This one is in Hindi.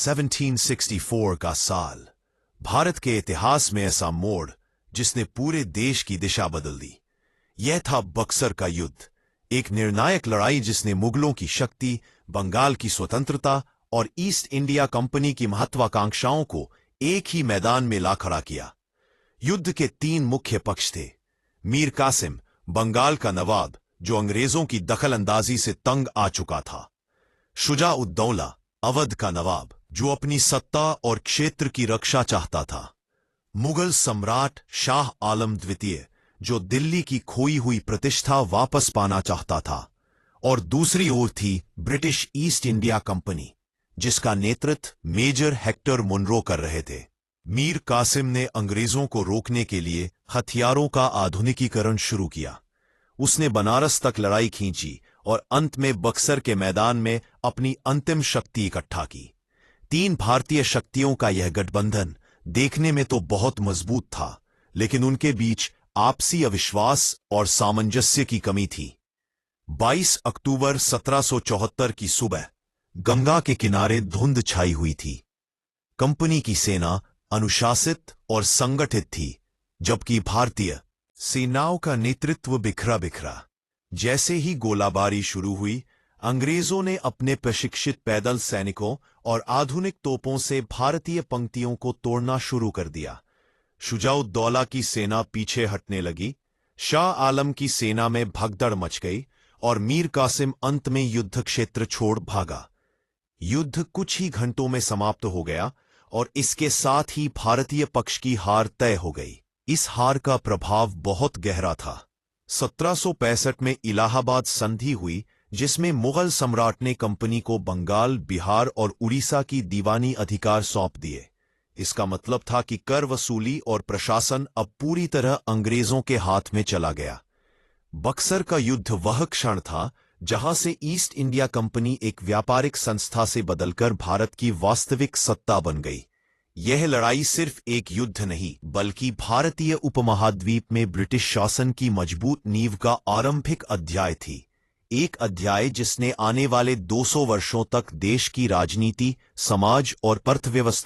1764 का साल भारत के इतिहास में ऐसा मोड़ जिसने पूरे देश की दिशा बदल दी। यह था बक्सर का युद्ध, एक निर्णायक लड़ाई जिसने मुगलों की शक्ति, बंगाल की स्वतंत्रता और ईस्ट इंडिया कंपनी की महत्वाकांक्षाओं को एक ही मैदान में ला खड़ा किया। युद्ध के तीन मुख्य पक्ष थे। मीर कासिम, बंगाल का नवाब, जो अंग्रेजों की दखलंदाजी से तंग आ चुका था। शुजा-उद-दौला, अवध का नवाब, जो अपनी सत्ता और क्षेत्र की रक्षा चाहता था। मुगल सम्राट शाह आलम द्वितीय, जो दिल्ली की खोई हुई प्रतिष्ठा वापस पाना चाहता था। और दूसरी ओर थी ब्रिटिश ईस्ट इंडिया कंपनी, जिसका नेतृत्व मेजर हेक्टर मुनरो कर रहे थे। मीर कासिम ने अंग्रेजों को रोकने के लिए हथियारों का आधुनिकीकरण शुरू किया। उसने बनारस तक लड़ाई खींची और अंत में बक्सर के मैदान में अपनी अंतिम शक्ति इकट्ठा की। तीन भारतीय शक्तियों का यह गठबंधन देखने में तो बहुत मजबूत था, लेकिन उनके बीच आपसी अविश्वास और सामंजस्य की कमी थी। 22 अक्टूबर 1774 की सुबह गंगा के किनारे धुंध छाई हुई थी। कंपनी की सेना अनुशासित और संगठित थी, जबकि भारतीय सेनाओं का नेतृत्व बिखरा बिखरा। जैसे ही गोलाबारी शुरू हुई, अंग्रेजों ने अपने प्रशिक्षित पैदल सैनिकों और आधुनिक तोपों से भारतीय पंक्तियों को तोड़ना शुरू कर दिया। शुजा-उद-दौला की सेना पीछे हटने लगी, शाह आलम की सेना में भगदड़ मच गई और मीर कासिम अंत में युद्ध क्षेत्र छोड़ भागा। युद्ध कुछ ही घंटों में समाप्त हो गया और इसके साथ ही भारतीय पक्ष की हार तय हो गई। इस हार का प्रभाव बहुत गहरा था। 1765 में इलाहाबाद संधि हुई, जिसमें मुगल सम्राट ने कंपनी को बंगाल, बिहार और उड़ीसा की दीवानी अधिकार सौंप दिए। इसका मतलब था कि कर वसूली और प्रशासन अब पूरी तरह अंग्रेजों के हाथ में चला गया। बक्सर का युद्ध वह क्षण था जहां से ईस्ट इंडिया कंपनी एक व्यापारिक संस्था से बदलकर भारत की वास्तविक सत्ता बन गई। यह लड़ाई सिर्फ एक युद्ध नहीं, बल्कि भारतीय उपमहाद्वीप में ब्रिटिश शासन की मजबूत नींव का आरंभिक अध्याय थी। एक अध्याय जिसने आने वाले 200 वर्षों तक देश की राजनीति, समाज और अर्थव्यवस्था